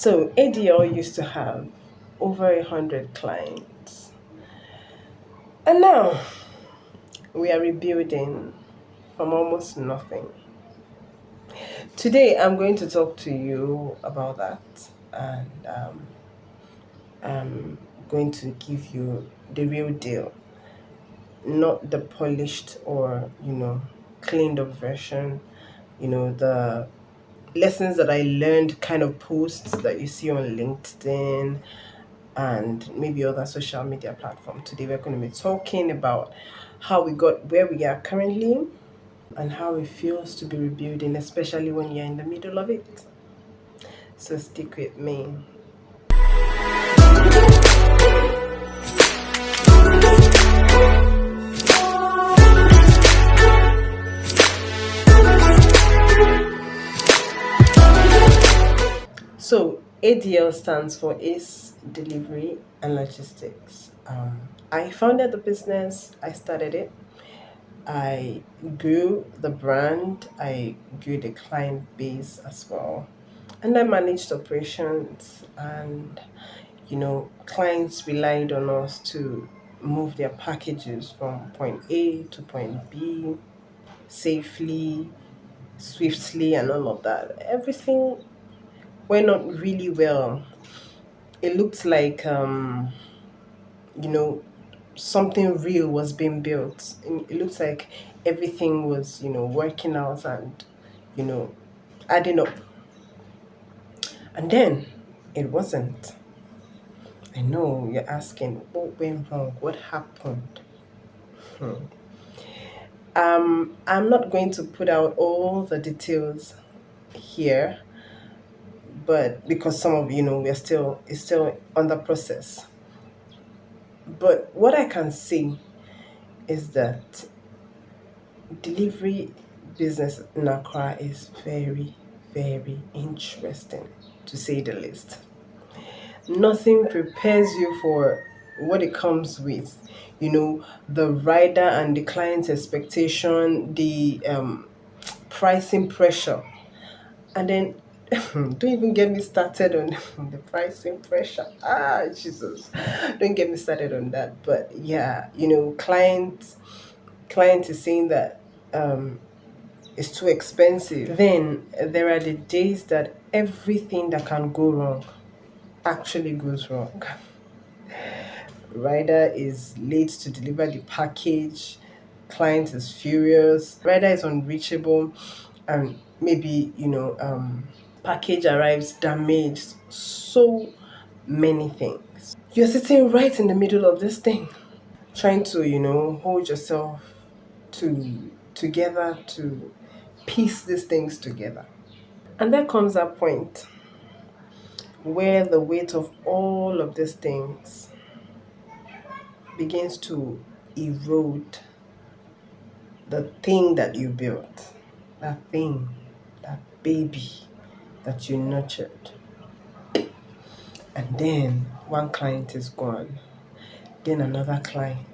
So ADL used to have over 100 clients, and now we are rebuilding from almost nothing. Today, I'm going to talk to you about that, and I'm going to give you the real deal, not the polished or cleaned up version. The lessons that I learned kind of posts that you see on LinkedIn and maybe other social media platforms. Today, we're going to be talking about how we got where we are currently and how it feels to be rebuilding, especially when you're in the middle of it. So stick with me. So ADL stands for Ace Delivery and Logistics. I founded the business, I started it, I grew the brand, I grew the client base as well. And I managed operations, and clients relied on us to move their packages from point A to point B safely, swiftly, and all of that. Everything went on really well. It looked like you know something real was being built. And it looks like everything was working out and you know adding up. And then it wasn't. I know you're asking what went wrong, what happened. Hmm. I'm not going to put out all the details here, but because some of we're still it's still under process. But what I can say is that delivery business in Accra is very, very interesting, to say the least. Nothing prepares you for what it comes with. The rider and the client's expectation, the pricing pressure, and then don't even get me started on the pricing pressure. Ah, Jesus, don't get me started on that. But yeah, client is saying that it's too expensive. Then there are the days that everything that can go wrong actually goes wrong. Rider is late to deliver the package, client is furious, rider is unreachable, and maybe package arrives damaged. So many things. You're sitting right in the middle of this thing, trying to hold yourself together to piece these things together. And there comes that point where the weight of all of these things begins to erode the thing that you built, that thing, that baby that you nurtured. And then one client is gone, then another client,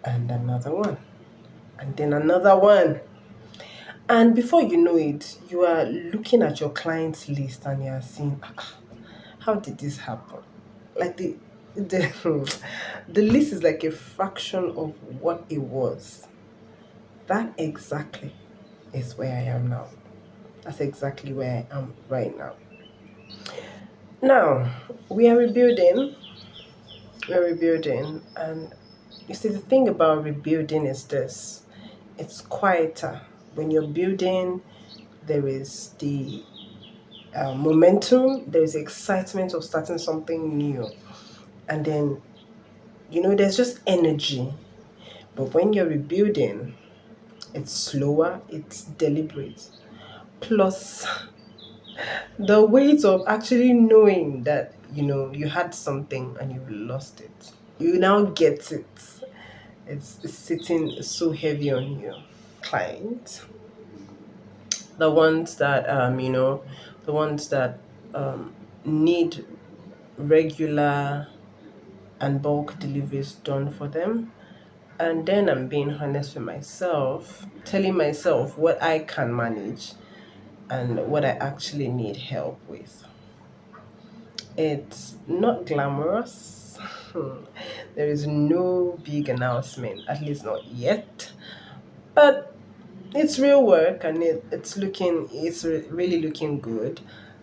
and another one, and then another one. And before you know it, you are looking at your client's list and you are saying, how did this happen? Like the the list is like a fraction of what it was. That exactly is where I am now. That's exactly where I am right now. Now, we are rebuilding. We're rebuilding. And you see, the thing about rebuilding is this: it's quieter. When you're building, there is the momentum, there is the excitement of starting something new. And then, there's just energy. But when you're rebuilding, it's slower, it's deliberate. Plus, the weight of actually knowing that you had something and you've lost it, you now get it. It's sitting so heavy on you. Clients, the ones that the ones that need regular and bulk deliveries done for them. And then I'm being honest with myself, telling myself what I can manage and what I actually need help with. It's not glamorous. There is no big announcement, at least not yet. But it's real work, and it's really looking good.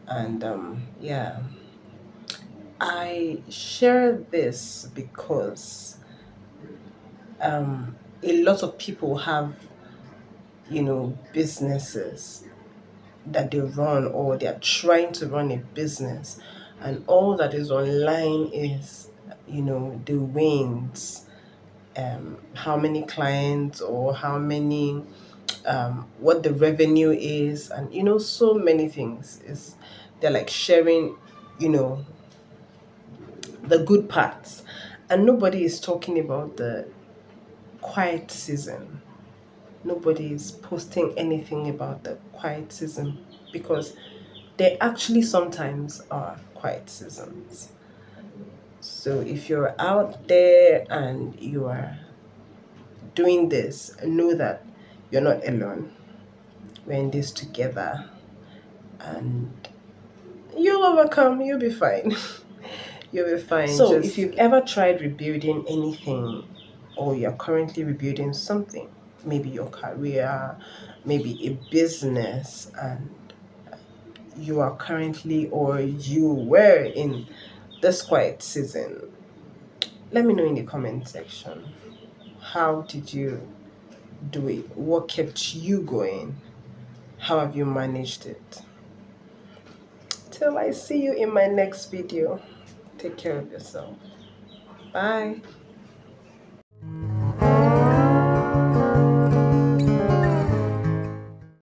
And yeah, I share this because a lot of people have, businesses that they run, or they're trying to run a business, and all that is online is, the wins, how many clients, or how many, what the revenue is, and so many things is, they're like sharing, you know the good parts, and nobody is talking about the quiet season. Nobody is posting anything about the quiet season, because they actually sometimes are quiet seasons. So if you're out there and you are doing this, know that you're not alone. We're in this together, and you'll overcome. You'll be fine. You'll be fine. So if you've ever tried rebuilding anything, or you're currently rebuilding something, maybe your career, maybe a business, and you are currently, or you were in this quiet season, let me know in the comment section. How did you do it? What kept you going? How have you managed it? Till I see you in my next video, take care of yourself. Bye.